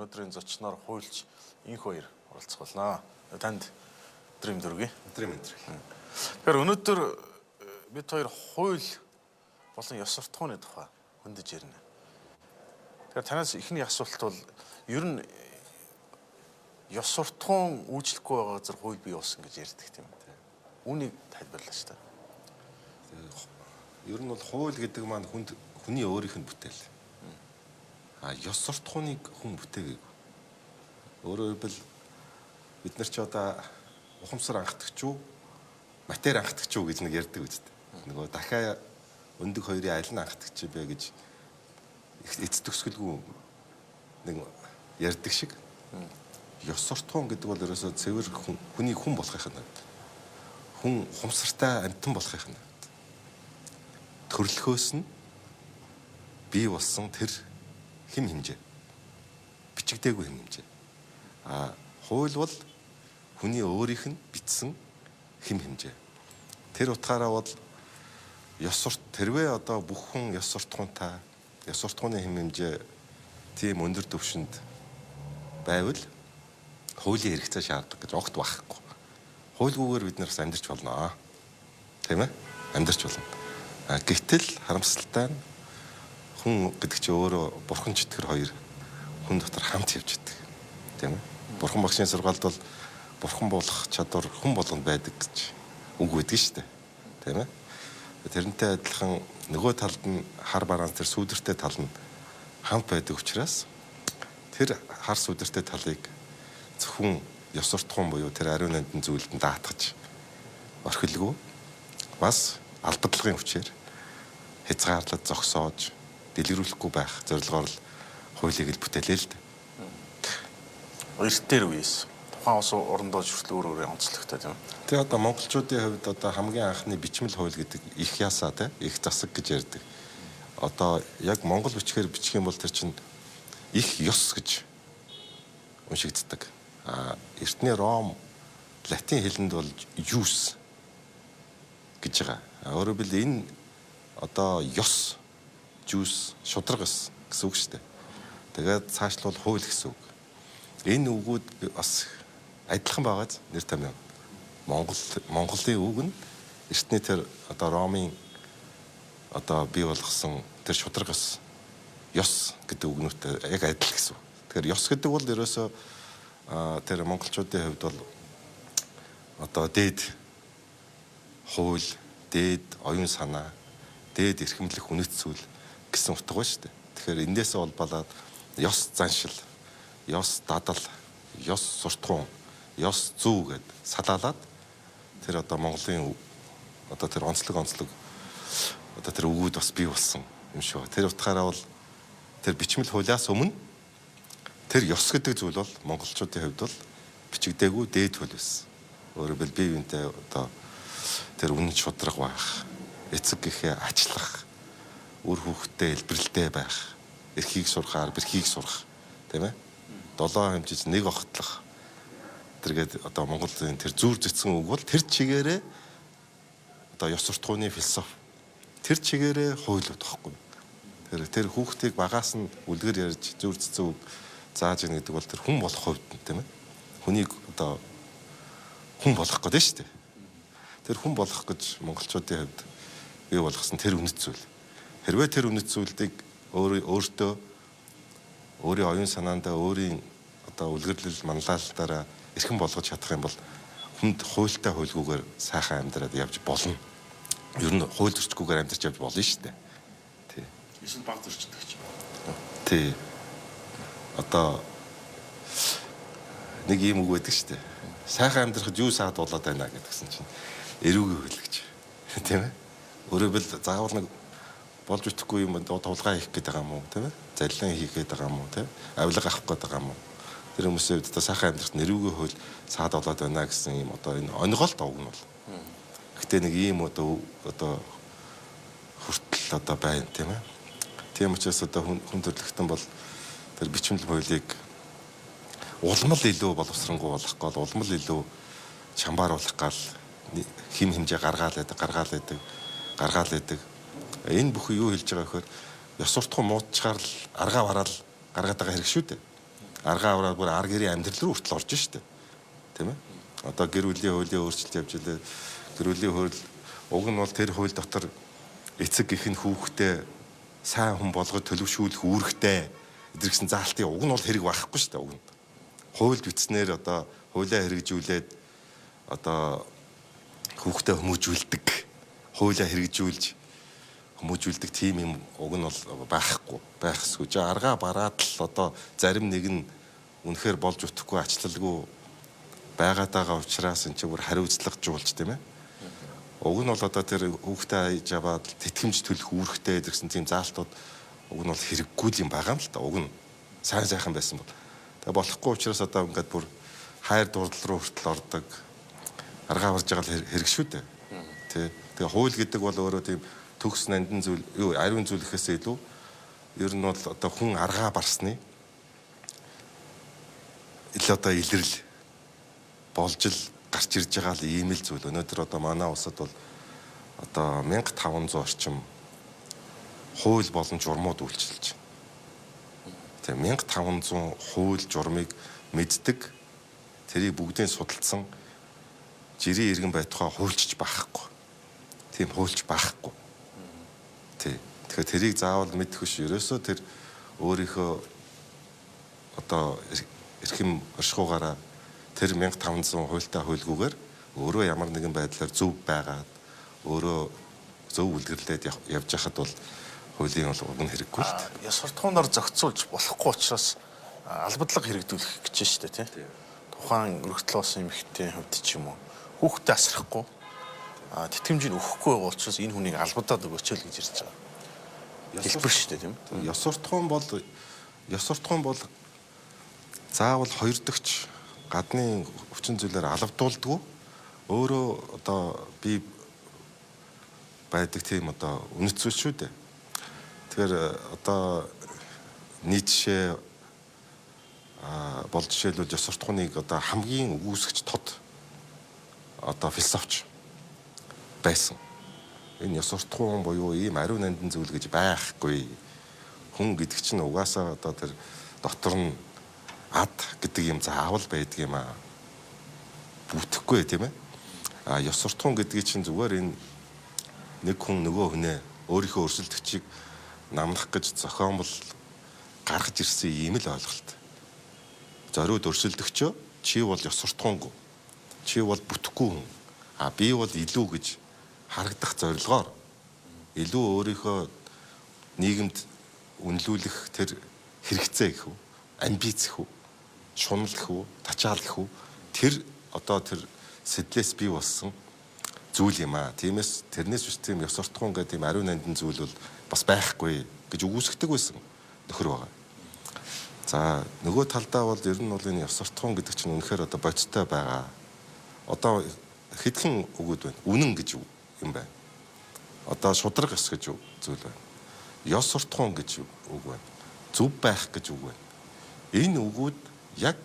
өнөөдрийн зочноор хуульч инх хоёр оролцох болно. Танд өдрийн дөрөв. Өдрийн мэнд. Тэгэхээр өнөөдөр бид хоёр хууль болон ёс суртахууны тухай хөндөж ярина. Тэгэхээр танаас эхний асуулт бол ер нь ёс суртахуун үйлчлэхгүй байгаа газар хууль бий болсон гэж ярьдаг тийм үү? Үүнийг тайлбарлаач та. Ер нь бол хууль гэдэг маань хүний өөрийнх нь бүтээл. Ёс суртахууныг хүн бүтээгээгүй. Өөрөөр хэлбэл бид нар ч одоо ухамсар анхдагч уу, матери анхдагч уу гэж нэг ярьдаг үстэй. Нөгөө дахиад өндөг хоёрын аль нь анхдагч бэ гэж эцэд төгсгөлгүй нэг ярьдаг шиг. Ёс суртахуун гэдэг бол ерөөсөө цэвэр хүний хүн болохын навд. Хүн ухамсартай амьтан болохын навд. Төрөлхөөс нь бий болсон тэр хэм хэмжээ. Бичигдээгүй хэм хэмжээ. Хууль бол хүний өөрийнх нь бичсэн хэм хэмжээ. Тэр утгаараа бол тэрвээ одоо бүх хүн ёс суртахуунтай, ёс суртахууны хэм хэмжээ тийм өндөр түвшинд байвал хуулийн хэрэгцээ шаарддаг гэж огт байхгүй. Хуульгүйгээр бид нар амьдарч болно. Тийм ээ? Амьдарч болно. Гэтэл харамсалтай нь хүн гэдэг чинь өөрөө бурхан читгэр хоёр хүн дотор хамт явж идэг. Тийм ээ? Бурхан багшийн сургаалд бол бурхан болох чадвар хүн болгонд байдаг гэж үг байдаг шүү дээ. Тийм ээ? Тэрнтэй адилхан нөгөө талд нь хар бараан тэр сүудэртэй тал нь хамт байдаг учраас тэр хар сүудэртэй талыг зөвхөн ёс суртахуун буюу тэр ариун нандин зүйлд нь даатгаж орхилгүй бас албадлагын хүчээр хязгаарлаж зогсоож дэлгэрүүлэхгүй байх зорилгоор л хуулийг л бүтээлээ л дээ. Эрт дээр үеэс тухайн ус орондоо хүртэл өөр өөрийн онцлогтой тийм. Тэгээ одоо монголчуудын хувьд одоо хамгийн анхны бичмэл хууль гэдэг их ясаа те их засаг гэж ярьдаг. Одоо яг монгол бичгээр бичих юм бол тэр чинь их ёс гэж уншигддаг. Эртний Ром латин хэлэнд бол юс гэж байгаа. Өөрөөр хэлбэл энэ одоо ёс жус шударгас гэсэн үг шүү дээ. Тэгээд цаашлбал хууль гэсэн үг. Энэ үгүүд бас адилхан байгааз нэр томьёо. Монголын үг нь эртний тэр одоо Ромын одоо бий болгосон тэр шударгас ёс гэдэг үгнүүтэй яг адил гэсэн. Тэгэхээр ёс гэдэг бол ерөөсөө тэр монголчуудын хувьд бол одоо дээд хууль, дээд оюун санаа, дээд эрхэмлэх үнэт зүйл гэсэн утга ба шүү дээ. Тэгэхээр эндээс болболоод ёс заншил, ёс дадал, ёс суртахуун, ёс зүй гэд салаалаад тэр одоо Монголын одоо тэр онцлог одоо тэр өгүүд бас бий болсон юм шиг. Тэр утгаараа бол тэр бичмэл хуулиас өмнө тэр ёс гэдэг зүйл бол монголчуудын хувьд бол бичигдээгүй дээд хууль байсан. Өөрөөр хэлбэл бие биентэй одоо тэр үнэн шударга байх, эцэг гэхээ ачлах, үр хүүхдтэй илбэрэлтэй байх, эрхийг сурахаар бэрхийг сурах, тийм ээ? 7 хэмжиж нэг огтлох. Тэргээд одоо Монголын тэр зүр зэцэн үг бол тэр чигээрээ одоо ёс суртахууны философи тэр чигээрээ хуйлууд тахгүй. Тэр хүүхдийг багаас нь үлгэр ярьж зүр зэцэн үг зааж ийн гэдэг бол тэр хүн болох хувьд тийм ээ? Хүнийг одоо хүн болох гэдэг шүү дээ. Тэр хүн болох гэж монголчуудын хувьд бий болгосон тэр үнэт зүйл. Хэрвээ тэр үнэт зүйлийг өөртөө өөрийн оюун санаандаа өөрийн одоо үлгэрлэл манлайлалтаараа эрхэм болгож чадах юм бол хүнд хуультай хуйлгүйгээр сайхан амьдраад явж болно. Ер нь хууль зөрчгүйгээр амьдарч явж болно шүү дээ. Тий. Эсвэл баг зөрчдөг ч юм. Тий. Одоо нэг юм үг байдаг шүү дээ. Сайхан амьдрахад юу саад болоод байна гэдгсэн чинь эрүүгийн хууль гэж. Тийм ээ? Өөрөөр хэлбэл заавал нэг болж итгэхгүй юм тулгаа хийх гээд байгаа юм уу, тийм ээ? Залилан хийх гээд байгаа юм уу, тийм ээ? Авилга авах гээд байгаа юм уу? Тэр хүмүүсийн хувьд одоо сайхан амьдрахад эрүүгийн хууль саад болоод байна гэсэн юм одоо энэ онголт үг нь бол. Гэтэ нэг ийм одоо хүртэл одоо байна, тийм ээ? Тийм учраас одоо хүн төрлөختөн бол тэр бичмэл хуулийг улмал илүү боловсронгуй болохгүй бол улмал илүү чамбааруулах гал хим хэмжээ гаргаал байдаг. Энэ бүхэн юу хэлж байгаа гэхээр ёс суртахуун муудчаар л аргаа бараал гаргаад байгаа хэрэг шүү дээ. аргаа аваад бүр ар гэрийн амьдрал руу хүртэл орж штэ. Тийм ээ. Одоо гэр бүлийн хуулийн өөрчлөлт явж илээ. Гэр бүлийн хууль уг нь бол тэр хууль дотор эцэг гэх нь хүүхдээ сайн хүн болгож төлөвшүүлэх үүрэгтэй эдгэрсэн заалтын уг нь бол хэрэг байхгүй шүү дээ уг нь. Хуульд бичснээр одоо хуулиа хэрэгжүүлээд одоо хүүхдээ хүмүүжүүлдэг, хуулиа хэрэгжүүлж хүмүүжүүлдэг тийм юм уг нь бол байхгүй, байх ёсгүй. Аргаа бараад л одоо зарим нэг нь үнэхээр болж утахгүй ачлалгүй байгаад байгаа учраас эн чинь бүр хариуцлагажуулж тийм ээ. Уг нь бол одоо тэр хүүхдээ аяж аваад тэтгэмж төлөх үүрэгтэй гэсэн тийм заалтууд уг нь бол хэрэггүй юм байгаа юм л та. Уг нь сайн сайхан байсан бол. Тэгээ болохгүй учраас одоо ингээд бүр хайр дурлал руу хүртэл ордог. Аргаа барж байгаа л хэрэг шүү дээ. Тэ. Тэгээ хууль гэдэг бол өөрөө тийм төгс нандин зүйл, юу ариун зүйл гэхээсээ илүү ер нь бол одоо хүн аргаа барсны одоо илэрл болж л гарч ирж байгаа л ийм л зүйл. Өнөөдөр одоо манай улсад бол одоо 1500 орчим хууль болон журмууд үйлчилж байна. Тэгээ 1500 хууль журмыг мэддэг, тэрийг бүгдийг судалсан жирийн иргэн байтугай хуульчж байхгүй. Тийм хуульч байхгүй. Тий. Тэгэхээр тэрийг заавал мэдэх биш. Ерөөсөө тэр өөрийнхөө одоо эрхэм оршихугаараа тэр 1500 хуультай хуульгүйгээр өөрөө ямар нэгэн байдлаар зөв байгаад өөрөө зөв үлгэрлээд явж хахад бол хуулийн бол уг нь хэрэггүй л дээ. Ёс суртахуунаар зохицуулж болохгүй учраас албадлага хэрэгжүүлэх гэж байна шүү дээ, тий. Тухайн өргөдөл болсон эмэгтэй хувьд ч юм уу хүүхдэд асрахгүй тэтгэмжийг өгөхгүй байгаа учраас энэ хүнийг албадаад өгөөч л гэж ирж байгаа. Хэлбэр шүү дээ, тийм. Ёс суртахуун бол заавал хоёр дахьч гадны өвчин зүйлээр алавдуулдгүй өөрөө одоо би байдаг тийм одоо үнэт зүйл шүү дээ. Тэгэхээр одоо нийт жишээ бол жишээлбэл ёс суртахууныг одоо хамгийн өгөөсгч тод одоо философч байсан. Энэ ёс суртахуун буюу ийм ариун нандин зүйл гэж байхгүй. Хүн гэдэг чинь угаасаа одоо тэр дотор нь ад гэдэг юм заавал байдаг юм аа. Бүтэхгүй тийм ээ. Ёс суртахуун гэдгийг чинь зүгээр энэ нэг хүн нөгөө хүнээ өөрийнхөө өрсөлдөгчийг намнах гэж зохиомл гаргаж ирсэн ийм л ойлголт. Зориуд өрсөлдөгчөө чи бол ёс суртахуунгүй. Чи бол бүтэхгүй хүн. Би бол илүү гэж харагдах зорилгоор илүү өөрийнхөө нийгэмд үнэлүүлэх тэр хэрэгцээ гэх үү, амбиц гэх үү, шунал гэх үү, тачаал гэх үү, тэр одоо тэр сэтлээс бий болсон зүйл юм аа. Тиймээс тэрнээс биш тийм ёс суртахуун гэдэг тийм ариун нандин зүйл бол бас байхгүй гэж үгүйсгдэг байсан нөхөр байгаа. За нөгөө талдаа бол ер нь бол энэ ёс суртахуун гэдэг чинь үнэхээр одоо бодиттой байгаа. Одоо хэдхэн үгүүд байна. Үнэн гэж юм байна. Одоо шудраг ёс гэж зүйл байна. Ёс суртахуун гэж үг байна. Зөв байх гэж үг байна. Энэ үгүүд яг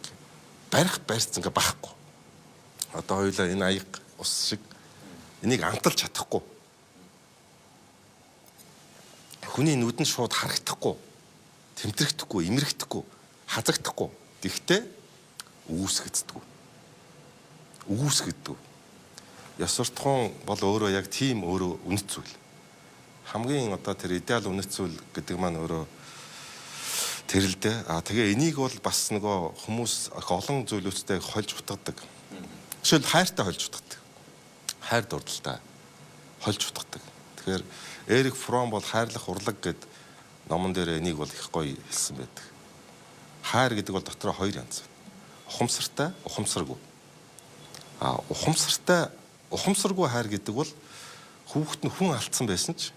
барих барьц ингээ байхгүй. Одоо хоёлаа энэ аяг ус шиг энийг амталж чадахгүй. Хүний нүдэнд шууд харагдахгүй, тэмтрэгдэхгүй, имэрэгдэхгүй, хазагдахгүй. Тэгтээ үүсгэцдэг. Үүсгэдэг. Ёс суртахуун бол өөрөө яг тийм өөрөө үнэт зүйл. Хамгийн одоо тэр идеал үнэт зүйл гэдэг маань өөрөө тэр л дээ. Тэгээ энийг бол бас нөгөө хүмүүс олон зүйлүүдтэй хольж утгадаг. Жишээл хайртай хольж утгадаг. Хайр дурдалтай хольж утгадаг. Тэгэхээр Эрик Фром бол хайрлах урлаг гэд номон дээр энийг бол их гоё хэлсэн байдаг. Хайр гэдэг бол дотроо хоёр янз. Ухамсартай, ухамсаргүй. Ухамсаргүй хайр гэдэг бол хүүхэд нь хүн алдсан байсан ч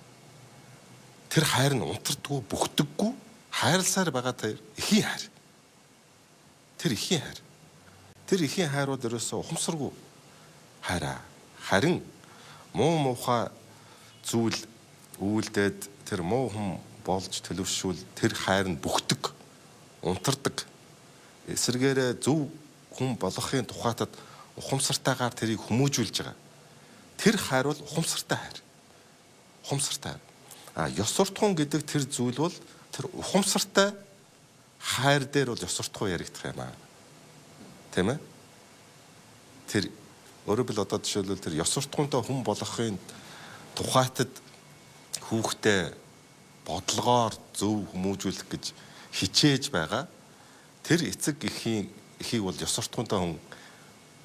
тэр хайр нь унтардгүй, бүхдэггүй, хайрласаар байгаа тэр эхийн хайр. Тэр эхийн хайр. Тэр эхийн хайрууд ерөөсөө ухамсаргүй хайраа. Харин муу муухай зүйл үйлдээд тэр муу хүн болж төлөвшүүл тэр хайр нь бүхдэг, унтардаг. Эсвэргээрээ зөв хүн болохын тухайтад ухамсартайгаар тэрийг хүмүүжүүлж байгаа. Тэр хайр бол ухамсартай хайр. Ухамсартай. Ёс суртахуун гэдэг тэр зүйл бол тэр ухамсартай хайр дээр бол ёс суртахуун яригдах юм аа. Тийм ээ? Тэр өөрөөр хэл одоо жишээлбэл тэр ёс суртахуунтай хүн болохын тухайтад хүүхдээ бодлогоор зөв хүмүүжүүлэх гэж хичээж байгаа. Тэр эцэг эхийг бол ёс суртахуунтай хүн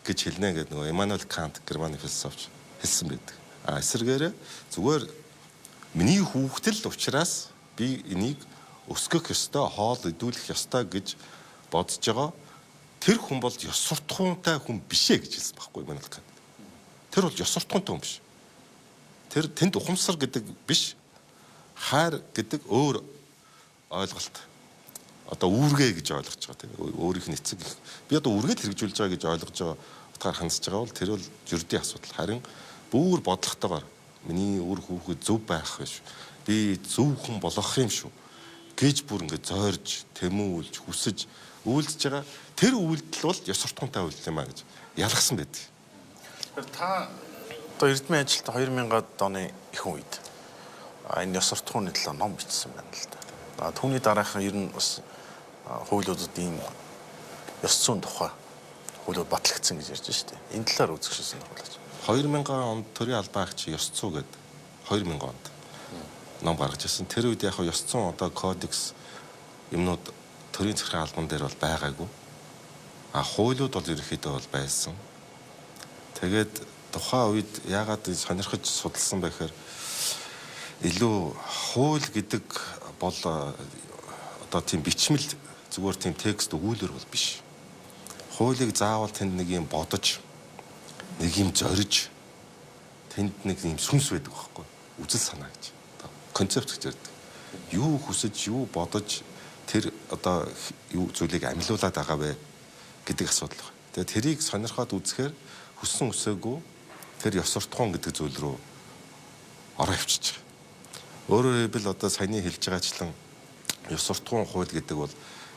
гэж хэлнэ гэдэг нөгөө Иммануэл Кант германы философч хэлсэн байдаг. Эсвэргээр зүгээр миний хүүхдэл учраас би энийг өсгөх ёстой, хоол идүүлэх ёстой гэж бодож байгаа. Тэр хүн бол ёс суртахуунтай хүн бишээ гэж хэлсэн байхгүй Иммануэл Кант. Тэр бол ёс суртахуунтай хүн биш. Тэр тэнд ухамсар гэдэг биш. Хайр гэдэг өөр ойлголт. Одоо үүргээ гэж ойлгож байгаа тийм өөрийнх нь эцэг их. Би одоо үүргээ хэрэгжүүлж байгаа гэж ойлгож байгаа утгаар хандж байгаа бол тэр бол журдийн асуудал. Харин бүр бодлоготойгоор миний үр хүүхэд зөв байх биш. Би зөв хүн болох юм шүү гэж бүр ингэ зойрж, тэмүүлж, хүсэж үйлдэж байгаа. Тэр үйлдэл бол ёс суртахуунтай үйлдэл юм а гэж ялгсан байдаг. Та одоо эрдмийн ажилд 2000-ад оны ихэнх үед энэ ёс суртахууны талаар ном бичсэн байна л да. Түүний дараахан ер нь бас хуулиудын ёс зүйн тухай хуулиуд батлагдсан гэж ярьж штэ. Энэ талаар үзэхшсэн байгуулаач. 2000 онд төрийн албан агч ёс зүй гэдэг 2000 онд ном гаргаж ирсэн. Тэр үед яг ёс зүйн одоо кодекс юмнууд төрийн захиргааны албан дээр бол байгаагүй. Хуулиуд бол ерөнхийдөө бол байсан. Тэгээд тухайн үед яагаад сонирхож судалсан байхээр илүү хууль гэдэг бол одоо тийм бичмэл зүгээр тийм текст өгүүлэр бол биш. Хуулийг заавал тэнд нэг юм бодож, нэг юм зориж, тэнд нэг юм сүнс байдаг байхгүй. Үзэл санаа гэж. Концепт гэж ярьдаг. Юу хүсэж, юу бодож тэр одоо юу зүйлийг амьлуулад байгаа вэ гэдэг асуудал байна. Тэгээд тэрийг сонирхоод үзэхээр хүссэн үсээгүй тэр ёс суртахуун гэдэг зүйл рүү ороо авчиж байгаа. Өөрөөр хэлбэл одоо саяны хэлж байгаачлан ёс суртахуун хууль гэдэг бол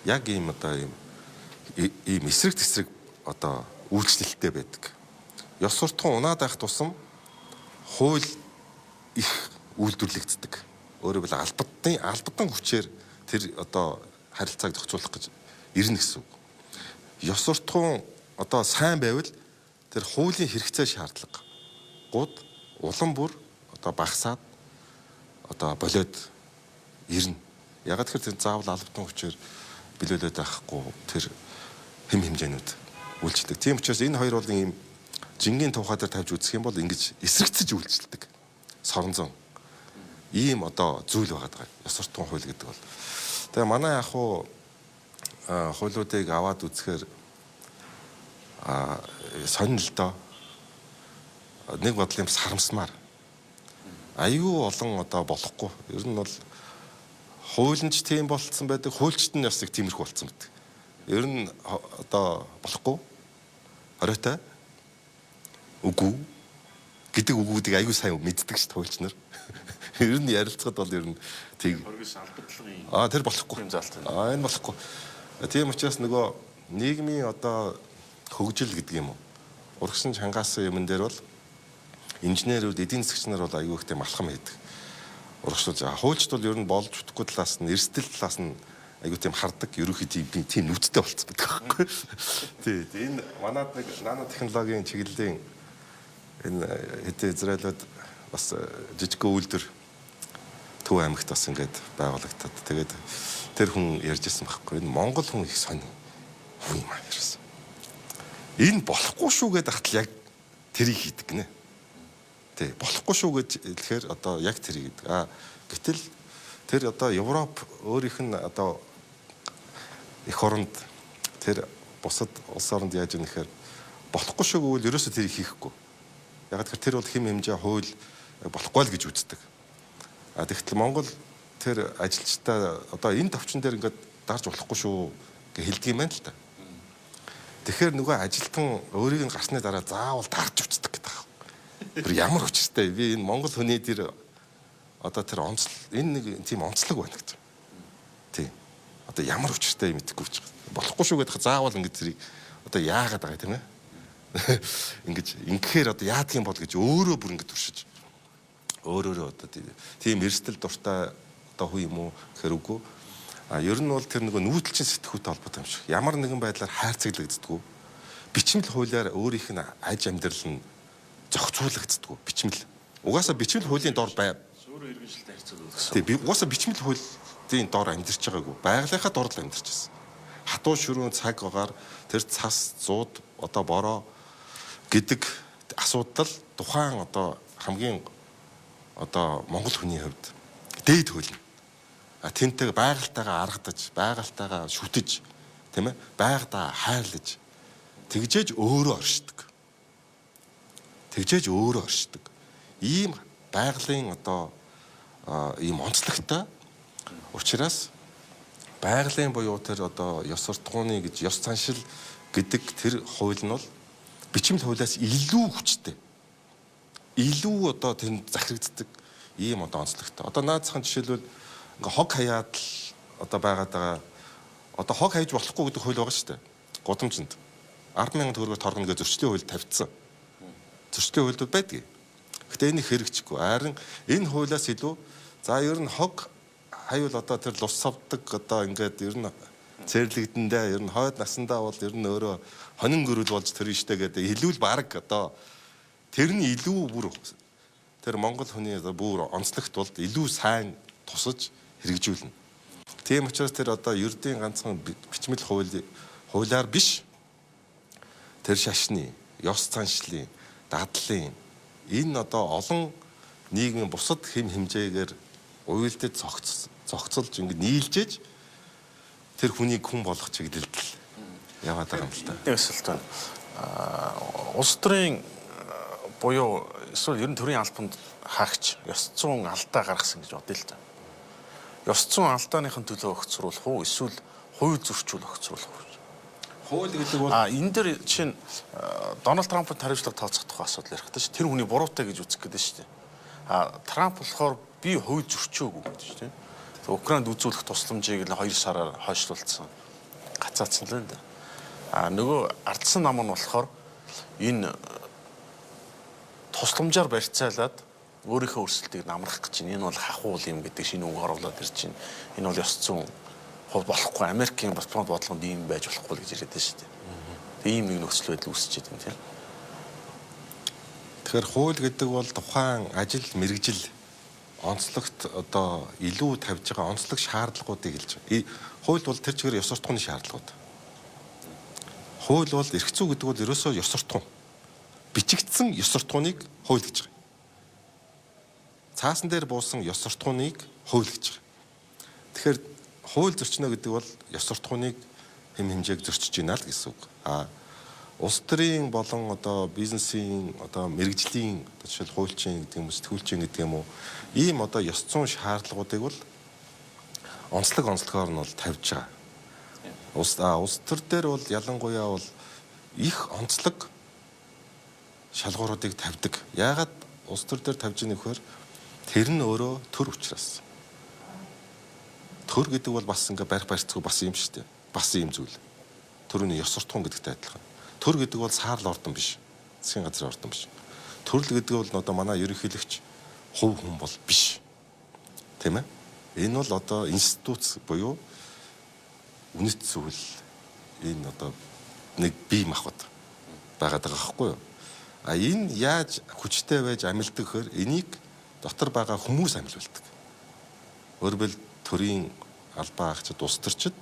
яг ийм одоо ийм эсрэг тесрэг одоо үйлчлэлтэй байдаг. Ёс суртахуун унаад байх тусам хууль их үйлдвэрлэгддэг. Өөрөөр хэлбэл албадан хүчээр тэр одоо харилцааг зохицуулах гэж ирнэ гэсэн үг. Ёс суртахуун одоо сайн байвал тэр хуулийн хэрэгцээ шаардлага гууд улам бүр одоо багасаад одоо болоод ирнэ. Яг тэгэхээр тэр заавал албадан хүчээр билүүлээд байхгүй тэр хэм хэмжээнүүд үйлчлдэг. Тийм учраас энэ хоёр бол ийм жингийн тухай дээр тавьж үзэх юм бол ингэж эсрэгцэж үйлчлдэг. Соронзон ийм одоо зүйл байгаа даа. Ёс суртахуун хууль гэдэг бол. Тэгээ манай яг хуулиудыг аваад үзэхээр сонин л доо нэг бодлын сарамсмаар аюу олон одоо болохгүй. Ер нь бол хуулинч тийм болцсон байдаг, хуульчт нь бас их тиймэрхүү болцсон байдаг. Ер нь одоо болохгүй. Оройтой. Үгүй гэдэг үгүүдийг аюу сайн мэддэг ш хуульч нар. Ер нь ярилцахад бол ер нь тийм Хөргөс албадлагын тэр болохгүй. юм заалт. Энэ болохгүй. Тийм учраас нөгөө нийгмийн одоо хөгжил гэдэг юм уу? Урагшин чангаасан юмн дээр бол инженерүүд, эдийн засагч нар бол аюу ихтэй малхам хийдэг. Урагшлуулж байгаа. Хуульчд бол ер нь болж бүтэхгүй талаас нь, эрсдэл талаас нь аюу тийм хардаг, ерөнхийдөө тийм нүдтэй болцсон байдаг байхгүй. Тий, энэ манад нэг нано технологийн чиглэлийн энэ хэдэн Израилууд бас жижиг үйлдвэр Төв аймагт бас ингээд байгуулагдаад тэгээд тэр хүн ярьжсэн байхгүй. Энэ Монгол хүн их сонь хүн юм аа ярьсан. Энэ болохгүй шүү гэдэг хатал яг тэрийг хийдэг гинэ. Тий, болохгүй шүү гэж хэлэхээр одоо яг тэрийг гэдэг. Гэтэл тэр одоо Европ өөрийнх нь одоо эх оронд тэр бусад улс оронд яаж юм нэхэр болохгүй шүү гэвэл ерөөсөө тэрийг хийхгүй. Яг тэгэхээр тэр бол хэм хэмжээ хууль болохгүй л гэж үздэг. Тэгэхдээ Монгол тэр ажилчтай одоо энэ төвчин дээр ингээд дарж болохгүй шүү гэж хэлдэг юм байна л та. Тэгэхээр нөгөө ажилтан өөрийг нь гарсны дараа заавал дарж уцдаг гэдэг байна. Тэр ямар хүчтэй би энэ Монгол хүний тэр одоо тэр онцлог энэ нэг тийм онцлог байна гэж. Тий. Одоо ямар хүчтэй мэдхгүй ч болохгүй шүү гэдэг заавал ингээд зэрэг одоо яагаад байгаа тийм ээ. Ингэж ингэхээр одоо яадаг юм бол гэж өөрөө бүр ингэж туршиж өөрөөрөө одоо тийм эрсдэл дуртай одоо хүү юм уу гэхээр үгүй. Ер нь бол тэр нөгөө нүүдэлчин сэтгүүтэй холбоотой юм шиг. Ямар нэгэн байдлаар хайрцаглагддаггүй. Бичмэл хуулиар өөрийнх нь аж амьдрал нь зохицуулагддаггүй. Бичмэл. Угаасаа бичмэл хуулийн дор бай. Өөрөө иргэншилтэй харьцуулах гэсэн. Тий, би угаасаа бичмэл хуулийн дор амьдарч байгаагүй. Байгалийнхаа дор л амьдарч байсан. Хатуу ширүүн цаг агаар тэр цас, зууд, одоо бороо гэдэг асуудал тухайн одоо хамгийн одоо монгол хүний хувьд дээд хууль. Тэнтэйг байгальтайгаа аргадаж, байгальтайгаа шүтэж, тийм ээ? Байгадаа хайрлаж, тэгжээж өөрөө оршдог. Тэгжээж өөрөө оршдог. Ийм байгалийн одоо ийм онцлогтой учраас байгалийн буюу тэр одоо ёс суртахууны гэж ёс заншил гэдэг тэр хууль нь бол бичмэл хуулиас илүү хүчтэй. Илүү одоо тэнд захирагддаг ийм одоо онцлогтой. Одоо наадсахын жишээлбэл ингээ хог хаяад л одоо байгаад байгаа. Одоо хог хайж болохгүй гэдэг хууль байгаа шүү дээ. Гудамжинд 10,000 төгрөгөөр торгоно гэж зөрчлийн хууль тавьдсан. Зөрчлийн хуульд байдгийг. Гэхдээ энэ хэрэгжихгүй. Харин энэ хуулиас илүү за ер нь хог хаяул одоо тэр лус савдаг одоо ингээд ер нь цэрлэгдэндээ ер нь хойд насандаа бол ер нь өөрөө хонин гөрөл болж тэр штэ гэдэг илүү л баг одоо тэр нь илүү бүр тэр монгол хүний бүр онцлогт бол илүү сайн тусаж хэрэгжүүлнэ. Тийм учраас тэр одоо ердийн ганцхан бичмэл хуулиар биш тэр шашны, ёс заншлын, дадлын энэ одоо олон нийгмийн бусад хэм хэмжээгээр уйлдад зохицолж ингэ нийлжээж тэр хүнийг хүн болгох чиглэлдэл яваад байгаа юм л та. Нэг асуулт байна. Улс төрийн буюу эсвэл ер нь төрийн албанд хаагч ёс зүйн алдаа гаргасан гэж бодъё л да. Ёс зүйн алдааныхын төлөө огцруулах уу эсвэл хууль зөрчил огцруулах уу? Хууль гэдэг бол Энэ дээр чинь Дональд Трампын хариуцлага тооцох тухай асуудал ярих гэдэг чинь тэр хүний буруутай гэж үзэх гэдэг шүү дээ. Трамп болохоор би хууль зөрчөөгүй гэдэг шүү дээ. Украинд үзүүлэх тусламжийг л 2 сараар хойшлуулсан. Гацаацсан л энэ. Нөгөө ардсан нам нь болохоор энэ тусламжаар барьцаалаад өөрийнхөө өрсөлдгийг намрах гэж байна. Энэ бол хахуул юм гэдэг шинэ үг оруулаад ирж байна. Энэ бол ёс зүйн хувь болохгүй. Америкийн батлон бодлогонд ийм байж болохгүй гэж яриад байна шүү дээ. Тэгээ ийм нэг нөхцөл байдал үүсчихэд байна тийм. Тэгэхээр хууль гэдэг бол тухайн ажил мэргэжил онцлогт одоо илүү тавьж байгаа онцлог шаардлагуудыг хэлж байгаа. Хууль бол тэр чигээр ёс суртахууны шаардлагууд. Хууль бол эрх зүй гэдэг бол ерөөсөө ёс суртахуун. Бичигдсэн ёс суртахууныг хууль гэж байгаа. Цаасан дээр буусан ёс суртахууныг хууль гэж байгаа. Тэгэхээр хууль зөрчнө гэдэг бол ёс суртахууныг хэм хэмжээг зөрчиж байна л гэсэн үг. Улс төрийн болон одоо бизнесийн одоо мэрэгжлийн одоо жишээл хуульчин гэдэг юм уу сэтгүүлчин гэдэг юм уу ийм одоо ёс зүйн шаардлагуудыг бол онцлогоор нь бол тавьж байгаа. Улс төр дээр бол ялангуяа бол их онцлог шалгууруудыг тавьдаг. Яагаад улс төр дээр тавьж байгаа нөхөр тэр нь өөрөө төр учраас. Төр гэдэг бол бас ингээ барих барьцгүй бас юм шүү дээ. Бас юм зүйл. Төрөний ёс суртахуун гэдэгтэй адилхан. Төр гэдэг бол саарл ордон биш. Засгийн газрын ордон биш. Төрөл гэдэг бол одоо манай ерөнхийлөгч хувь хүн бол биш. Тийм ээ? Энэ бол одоо институт буюу үнэт зүйл энэ одоо нэг бие махбод байгаад байгаа байхгүй юу? Энэ яаж хүчтэй байж амилдаг гэхээр энийг дотор байгаа хүмүүс амилуулдаг. Өөрөөр хэлбэл төрийн албаа агчид улс төрчид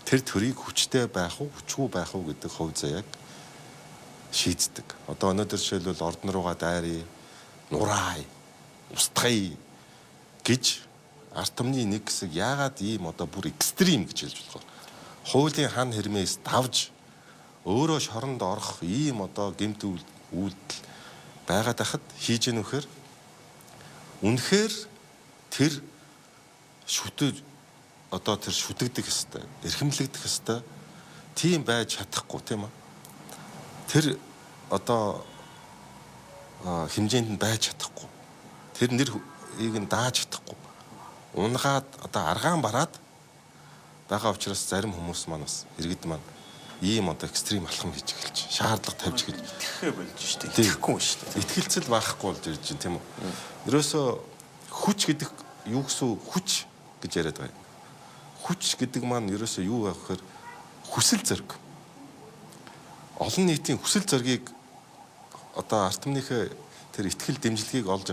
тэр төрийг хүчтэй байх уу, хүчгүй байх уу гэдэг хувь заяаг шийддэг. Одоо өнөөдөр жишээлбэл ордон руугаа дайрыг, нураая, устгая гэж ард түмний нэг хэсэг яагаад ийм одоо бүр экстрим гэж хэлж болох вэ? Хуулийн хан хэрмээс давж өөрөө шоронд орох ийм одоо гэмт үйлдэл байгаад байхад хийж гэнэ вэхээр үнэхээр тэр шүтэж одоо тэр шүтэгдэх хэвээр эрхэмлэгдэх хэвээр тийм байж чадахгүй тийм үү? Тэр одоо хэмжээнд нь байж чадахгүй. Тэр нэрийг нь дааж чадахгүй. Унгаад одоо аргаан бараад байгаа учраас зарим хүмүүс маань бас иргэд маань ийм одоо экстрим алхам хийж эхэлж шаардлага тавьж эхэлж итгэхээ болж шүү дээ. Итгэхгүй шүү дээ. Итгэлцэл байхгүй болж ирж байна тийм үү? Ерөөсөө хүч гэдэг юу гэсэн хүч гэж яриад байгаа юм. хүч гэдэг маань ерөөсөө юу байх гэхээр хүсэл зориг. Олон нийтийн хүсэл зоригийг одоо ард түмнийхээ тэр ихтгэл дэмжлэгийг олж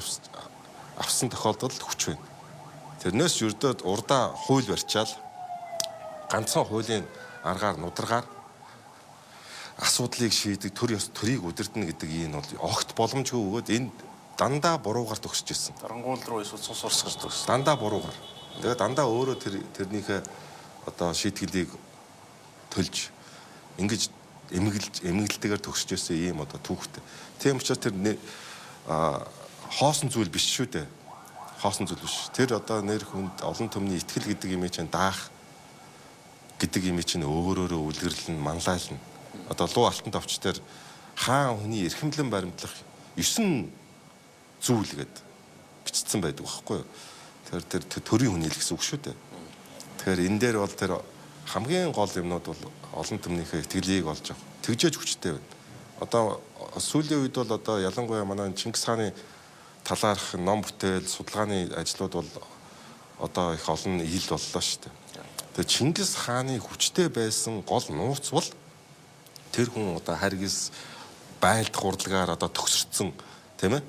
авсан тохиолдолд хүч байна. Тэрнээс юрдөө урдаа хууль барьчаал ганцхан хуулийн аргаар нударгаар асуудлыг шийдэг төр ёс төрийг удирдна гэдэг ийм бол огт боломжгүй өгөөд энэ дандаа буруугаар төгсөж ирсэн. Дарангуул руу эсвэл цус урсгаж төгссөн. Дандаа буруугаар. Тэгээд дандаа өөрөө тэрнийхээ одоо шийтгэлийг төлж ингэж эмгэлтэйгээр төгсөж ирсэн ийм одоо түүхтэй. Тийм учраас тэр хоосон зүйл биш шүү дээ. Хоосон зүйл биш. Тэр одоо нэр хүнд олон түмний итгэл гэдэг юм чинь даах гэдэг юм чинь өөрөөрөө үлгэрлэн манлайлна. Одоо луу алтан товч дээр хаан хүний эрхэмлэн баримтлах 9 зүйл гээд бичсэн байдаг байхгүй юу? Тэр төрийн хүнийл гэсэн үг шүү дээ. Тэгэхээр энэ дээр бол тэр хамгийн гол юмнууд бол олон түмнийхээ итгэлийг олж авах. Тэгжээж хүчтэй байна. Одоо сүүлийн үед бол одоо ялангуяа манай Чингис хааны талаарх ном бүтээл, судалгааны ажлууд бол одоо их олон ил боллоо шүү дээ. Тэгээ Чингис хааны хүчтэй байсан гол нууц бол тэр хүн одоо харгис байлдах урдлагаар одоо төгсөрцөн тийм ээ.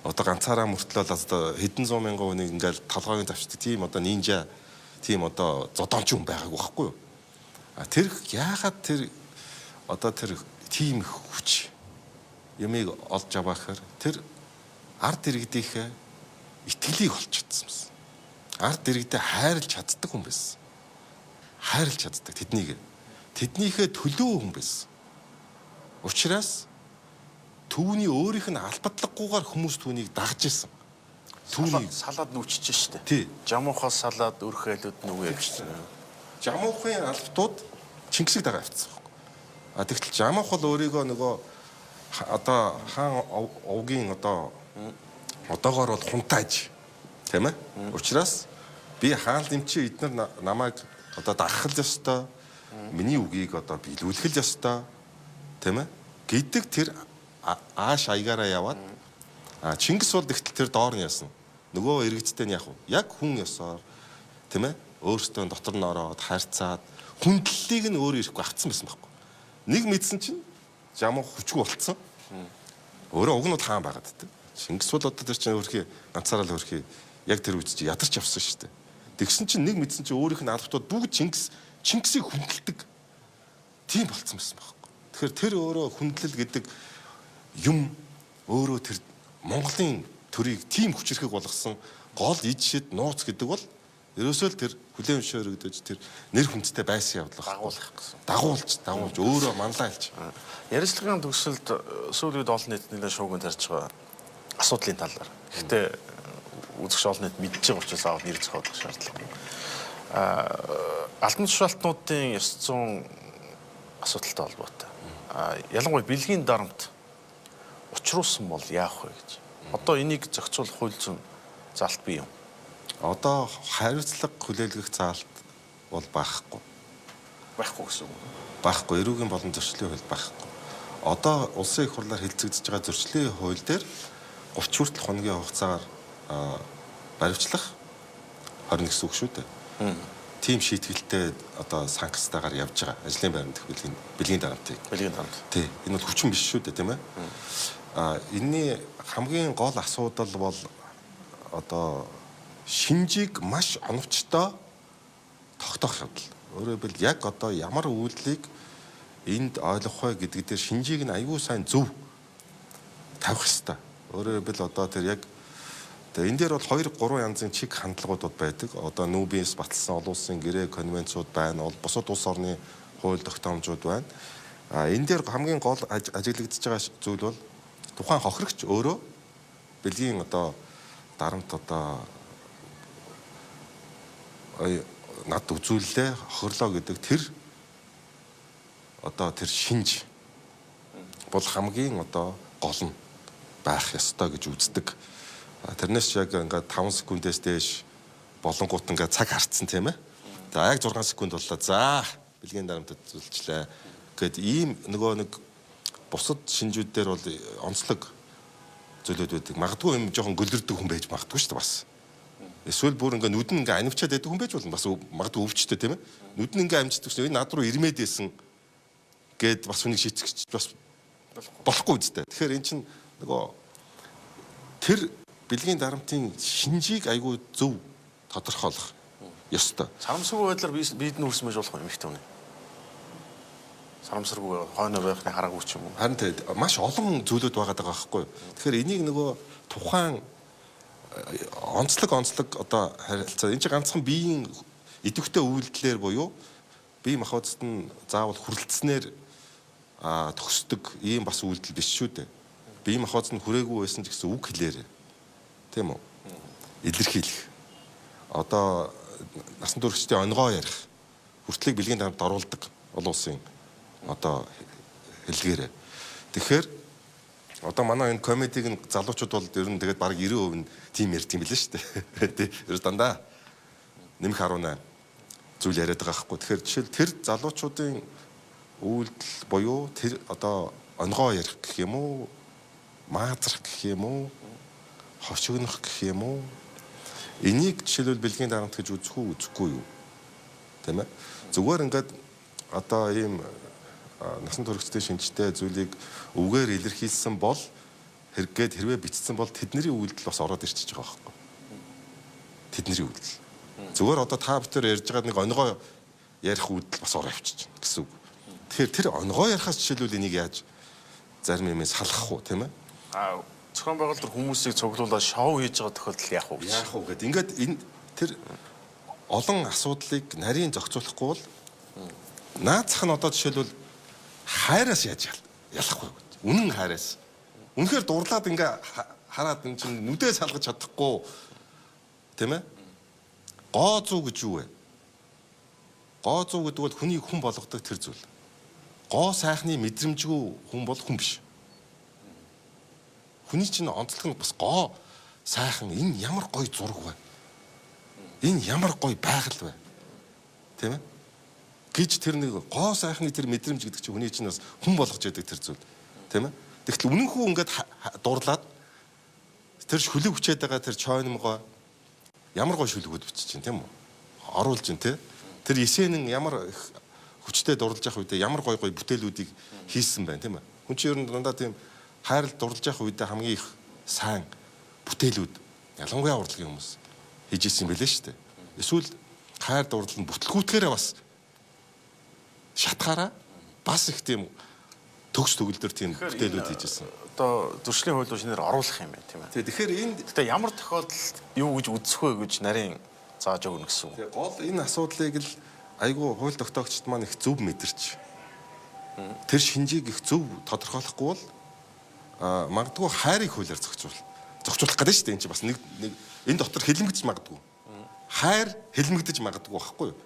Одоо ганцаараа мөртлөө одоо хэдэн зуун мянган хүнийг ингээл толгойн завчдаг тийм одоо нинжа тийм одоо зодонч хүн байгаагүй байхгүй юу? Тэр яагаад тэр одоо тэр тийм хүч ямиг олж аваа гэхээр тэр ард иргэдийнхээ итгэлийг олж чадсан байсан. Ард иргэдэд хайрлж чаддаг хүн байсан. Хайрлж чаддаг тэднийг. Тэднийхээ төлөө хүн байсан. Учираас түүний өөрийнх нь албадлаггүйгээр хүмүүс түүнийг дагж исэн. Түүнийг салаад нүчиж штэ. Тий. Жамуухаас салаад өрх айлууд нүгэ явчихсан. Жамуухын албатууд Чингисийг дагаа авчихсан байхгүй. Тэгтэл Жамух бол өөрийгөө нөгөө одоо хаан овгийн одоо одоогоор бол хунтааж тийм ээ. Учираас би хаан лимчи эдгээр намайг одоо дагах л ёстой. Миний үгийг одоо биелүүлэх л ёстой. Тийм ээ. Гэдэг тэр ааш аягаараа яваад Чингис бол тэгтэл тэр доор нь яасан. Нөгөө иргэдтэй нь яг уу. Яг хүн ёсоор тийм ээ. Өөртөө дотор нь ороод харьцаад хүндлэлийг нь өөрөө ирэхгүй авцсан байсан байхгүй. Нэг мэдсэн чинь Жамух хүчгүй болцсон. Өөрөө уг нь бол хаан байгаад дээ. Чингис бол одоо тэр чинь өөрхий ганцаараа л өөрхий яг тэр үед чи ядарч явсан шүү дээ. Тэгсэн чинь нэг мэдсэн чинь өөрийнх нь албатууд бүгд Чингисийг хүндэлдэг. Тийм болцсон байсан байхгүй. Тэгэхээр тэр өөрөө хүндлэл гэдэг юм өөрөө тэр Монголын төрийг тийм хүчрэхэг болгосон гол ид шид нууц гэдэг бол ерөөсөө л тэр хүлээн зөвшөөрөгдөж тэр нэр хүндтэй байсан явдал Дагуулах гэсэн. Дагуулж өөрөө манлайлж. Ярилцлагын төгсөлд сүүлийн үед олон нийт нэлээд шуугин тарьж байгаа асуудлын талаар. Гэхдээ үзэгч олон нийт мэдж байгаа учраас аав нэр зохиодох шаардлагагүй. Алтан тушаалтнуудын ёс зүйн асуудалтай холбоотой. Ялангуяа бэлгийн дарамт учруулсан бол яах вэ гэж. Одоо энийг зохицуулах хууль зүйн заалт бий юм. Одоо хариуцлага хүлээлгэх заалт бол байхгүй. Байхгүй гэсэн үг. Байхгүй. Эрүүгийн болон зөрчлийн хууль байхгүй. Одоо улсын их хурлаар хэлцэгдэж байгаа зөрчлийн хууль дээр 30 хүртэл хоногийн хугацаагаар баривчлах 20 гэсэн үг шүү дээ. Тийм шийтгэлтэй одоо санкцтайгаар явж байгаа ажлын байранд бэлгийн дарамтыг. Бэлгийн дарамт. Тий. Энэ бол хүчин биш шүү дээ, тийм ээ. Энэний хамгийн гол асуудал бол одоо шинжийг маш оновчтой тогтоох явдал. Өөрөөр хэлбэл яг одоо ямар үйлдэлийг энд ойлгох вэ гэдэг дээр шинжийг нь аюул сайн зөв тавих хэрэгтэй. Өөрөөр хэлбэл одоо тэр яг энэ дээр бол 2-3 янзын чиг хандлагуудад байдаг. Одоо нүүбиес баталсан олон улсын гэрээ конвенцууд байна. Бусад улс орны хууль тогтоомжууд байна. Энэ дээр хамгийн гол ажиглагдж байгаа зүйл бол тухайн хохирогч өөрөө бэлгийн одоо дарамт одоо над үзүүлэлээ хохирлоо гэдэг тэр одоо тэр шинж бол хамгийн одоо гол нь байх ёстой гэж үздэг. Тэрнээс яг ингээд 5 секундээс дээш болонгууд ингээд цаг харцсан тийм ээ. За яг 6 секунд боллоо. За бэлгийн дарамтад зүйлчлээ. Гэт ийм нөгөө нэг бусад шинжүүд дээр бол онцлог зүйлүүд байдаг. Магадгүй юм жоохон гөлөрдөг хүн байж магадгүй шүү дээ бас. Эсвэл бүр ингээ нүд нь ингээ анивчаад байдаг хүн байж болно. Бас магадгүй өвчтэй тийм ээ. Нүд нь ингээ амждаг чинь энэ над руу ирмээд байсан гэд бас хүнийг шийтгэж бас болохгүй үстэй. Тэгэхээр эн чинь нөгөө тэр бэлгийн дарамтын шинжийг айгүй зөв тодорхойлох ёстой. Сарамсаргүй байдлаар бид нь хүрсэн байж болох юм ихтэй үнэ. Сарамсаргүй хойно байхны хараагүй ч юм уу. Харин маш олон зүйлүүд байгаа даа байхгүй. Тэгэхээр энийг нөгөө тухайн онцлог одоо харилцаа энэ чинь ганцхан биеийн идэвхтэй үйлдэлээр буюу бие махбодд нь заавал хүрлцснээр төгсдөг ийм бас үйлдэл биш шүү дээ. Бие махбодд нь хүрээгүй байсан ч гэсэн үг хэлээрээ. Тийм үү? Илэрхийлэх. Одоо насан туршидын онгоо ярих. Хүртлийг бэлгийн дарамт оруулдаг олон улсын одоо хэллэгээрээ. Тэгэхээр одоо манай энэ комедиг нь залуучууд бол ер нь тэгээд баг 90% нь тийм ярьдаг юм билээ шүү дээ. Тэ ер дандаа нэмэх 18 зүйл яриад байгаа байхгүй. Тэгэхээр жишээл тэр залуучуудын үйлдэл буюу тэр одоо онгоо ярих гэх юм уу, маазрах гэх юм уу, хошигнох гэх юм уу. Энийг жишээлбэл бэлгийн дарамт гэж үзэх үү, үзэхгүй юу? Тийм ээ. Зүгээр ингээд одоо ийм насан туршидын шинжтэй зүйлийг үгээр илэрхийлсэн бол хэрвээ бичсэн бол тэдний үйлдэл бас ороод ирчихэж байгаа байхгүй. Тэдний үйлдэл. Зүгээр одоо та бүхэн ярьж байгаа нэг онгоо ярих үйлдэл бас ороо авчиж байна гэсэн үг. Тэгэхээр тэр онгоо ярихаас жишээлбэл энийг яаж зарим юмээс салгах уу, тийм ээ? Зохион байгуулалт хүмүүсийг цуглуулаад шоу хийж байгаа тохиолдол яах вэ? Яах вэ гэдэг. Ингээд энэ тэр олон асуудлыг нарийн зохицуулахгүй бол наацх нь одоо жишээлбэл хайраас яаж ялах вэ? Үнэн хайраас. Үнэхээр дурлаад ингээ хараад энэ чинь нүдээ салгаж чадахгүй тийм ээ? Гоо зүү гэж юу вэ? Гоо зүү гэдэг бол хүнийг хүн болгодог тэр зүйл. Гоо сайхны мэдрэмжгүй хүн бол хүн биш. Хүний чинь онцлог нь бас гоо сайхан энэ ямар гоё зураг вэ? Энэ ямар гоё байгаль вэ? Тийм ээ? Гэж тэр нэг гоо сайхны тэр мэдрэмж гэдэг чинь хүний чинь бас хүн болгож яадаг тэр зүйл. Тийм ээ? Тэгтэл үнэнхүү ингээд дурлаад тэр шүлэг хүчээд байгаа тэр чойномгоо ямар гоё шүлгүүд бичиж чинь тийм үү? Оруулж чинь тий. Тэр эсэнэн ямар хүчтэй дурлаж явах үедээ ямар гоё бүтээлүүдийг хийсэн байна тийм ээ? Хүн чинь ер нь дандаа тийм хайрал дурлаж явах үедээ хамгийн их сайн бүтээлүүд ялангуяа урлагийн хүмүүс хийж ирсэн байлээ шүү дээ. Эсвэл хайр дурлал нь бүтлгүүтгэрээ бас шатгаараа бас их тийм төгс төгөлдөр тийм бүтээлүүд хийж ирсэн. Одоо зөрчлийн хууль шинээр оруулах юм байна тийм ээ. Тэгэхээр энд гэхдээ ямар тохиолдолд юу гэж үзэх вэ гэж нарийн зааж өгнө гэсэн үг. Гол энэ асуудлыг л айгүй хууль тогтоогчд маань их зөв мэдэрч тэр шинжийг их зөв тодорхойлохгүй бол магадгүй хайрыг хуулиар зохицуулах гэдэг нь шүү дээ. Энд чинь бас нэг энэ дотор хэлмэгдэж магадгүй. Хайр хэлмэгдэж магадгүй байхгүй юу?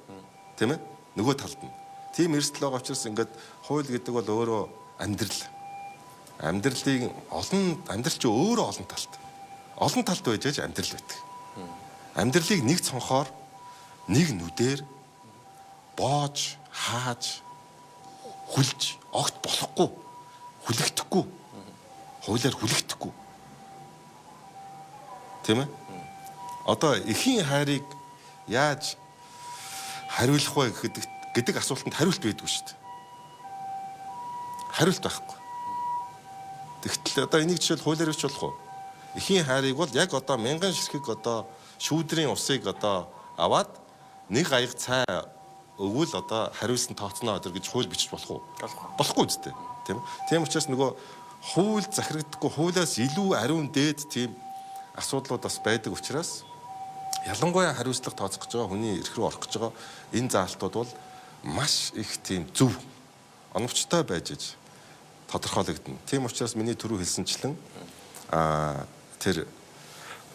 Тийм ээ? Нөгөө талд нь. Тийм эрсдэл байгаа учраас ингээд хууль гэдэг бол өөрөө амьдрал. Амьдралыг амьдрал чи өөрөө олон талт. Олон талт байж аж амьдрал байдаг. Амьдралыг нэг цонхоор нэг нүдээр боож, хааж, хүлж огт болохгүй. Хүлэгдэхгүй. Хуулиар хүлэгдэхгүй. Тийм ээ? Одоо эхийн хайрыг яаж хариулах вэ гэдэг асуултанд хариулт байдгүй шүү дээ. Хариулт байхгүй. Тэгтэл одоо энийг жишээл хуулиар бич болох уу? Эхийн хайрыг бол яг одоо мянган ширхэг одоо шүүдрийн усыг одоо аваад нэг аяг цай өгвөл одоо хариулсан тооцноо өдр гэж хууль бичиж болох уу? Болохгүй үстэй. Тийм ээ? Тийм учраас нөгөө хууль захирагдахгүй хуулиас илүү ариун дээд тийм асуудлууд бас байдаг учраас ялангуяа хариуцлага тооцох гэж байгаа хүний эрх рүү орох гэж байгаа энэ заалтууд бол маш их тийм зөв оновчтой байж тодорхойлогдно. Тийм учраас миний түрүү хэлсэнчлэн тэр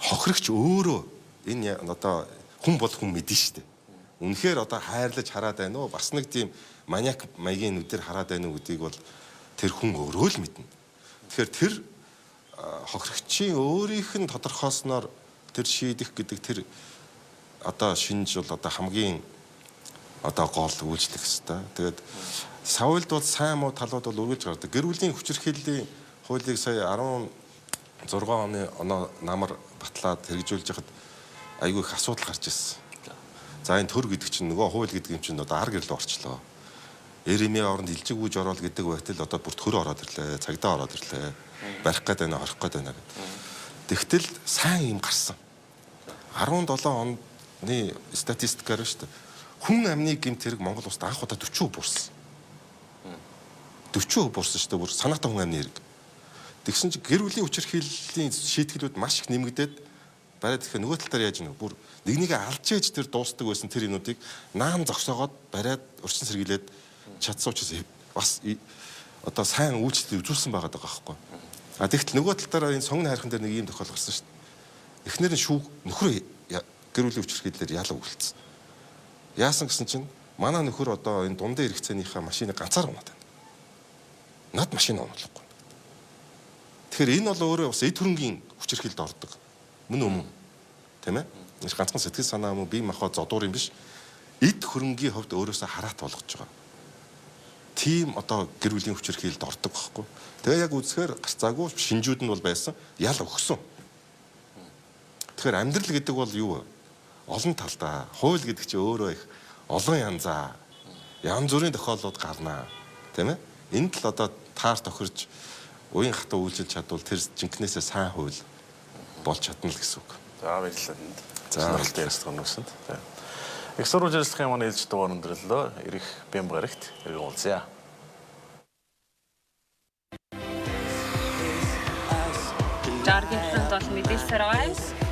хохирогч өөрөө энэ одоо хүн бол хүн мэднэ шүү дээ. Үнэхээр одоо хайрлаж хараад байна уу? Бас нэг тийм маниак маягийн нүдээр хараад байна уу гэдгийг бол тэр хүн өөрөө л мэднэ. Тэгэхээр тэр хохирогчийн өөрийнх нь тодорхойлсноор тэр шийдэх гэдэг тэр одоо шинж бол одоо хамгийн одоо гол үйлчлэх хэвээр. Тэгээд савлд бол сайн муу талууд бол үргэлж гардаг. Гэр бүлийн хүчирхийллийн хуулийг сая 16 оны намар батлаад хэрэгжүүлж хахад айгүй их асуудал гарч ирсэн. За энэ төр гэдэг чинь нөгөө хууль гэдэг юм чинь одоо ар гэрлөө орчлоо. Эремийн оронд илжиг үүж ороод гэдэг байтал одоо бүр төрөө ороод ирлээ, цагдаа ороод ирлээ. Барих гээд байна, хорих гээд байна гэдэг. Тэгтэл сайн юм гарсан. 17 оны статистикаар шүү дээ. Хүн амны гэмт хэрэг Монгол улсад анх удаа 40% буурсан. 40% буурсан шүү дээ. Бүр санаатай хүн амны хэрэг. Тэгсэн чинь гэр бүлийн хүчирхийллийн шийтгэлүүд маш их нэмэгдээд бариад ирэхэд нөгөө тал дээр яаж нэ бүр нэгнийг алж ээж тэр дуустдаг байсан тэр юмнуудыг наам зогсоогоод бариад урьдчилан сэргийлээд чадсан учраас бас одоо сайн үйлчлэл үзүүлсэн байгаа даа байхгүй. А тэгтэл нөгөө тал дээр энэ сонгоны хайрхан дээр нэг юм тохиол гарсан шүү дээ. Эхнэр нь шүүх нөхрөө гэр бүлийн хүчирхийллээр яалаа үлдсэн. Яасан гэсэн чинь манай нөхөр одоо энэ дундын хэрэгцээнийхээ машиныг ганцаар унаад байна. Над машин унахгүй. Тэгэхээр энэ бол өөрөө бас эд хөрөнгийн хүчирхийлэлд ордог. Мөн тийм ээ? Энэ ганцхан сэтгэл санаа мөн бие махбод зодуур юм биш. Эд хөрөнгийн хувьд өөрөөсөө хараат болгож байгаа. Тийм одоо гэр бүлийн хүчирхийлэлд ордог байхгүй. Тэгээ яг үзэхээр гарцаагүй шинжүүд нь бол байсан. Ял өгсөн. Тэгэхээр амьдрал гэдэг бол юу вэ? Олон талдаа. Хууль гэдэг чинь өөрөө их олон янзаа. Янз бүрийн тохиолдлууд гарнаа. Тийм ээ? Энд л одоо таар тохирж уян хатуу үйлчилж чадвал тэр жинкнээсээ сайн хууль болж чадна л гэсэн үг. За баярлалаа. Сонирхолтой ярилцлага өнгөрсөнд. Их сурвалж ярилцлагын маань ээлж дугаар өндөрлөө. Ирэх Бямбарагт иргэн уулзъя. Жаргал фронт бол мэдээлсээр байгаа.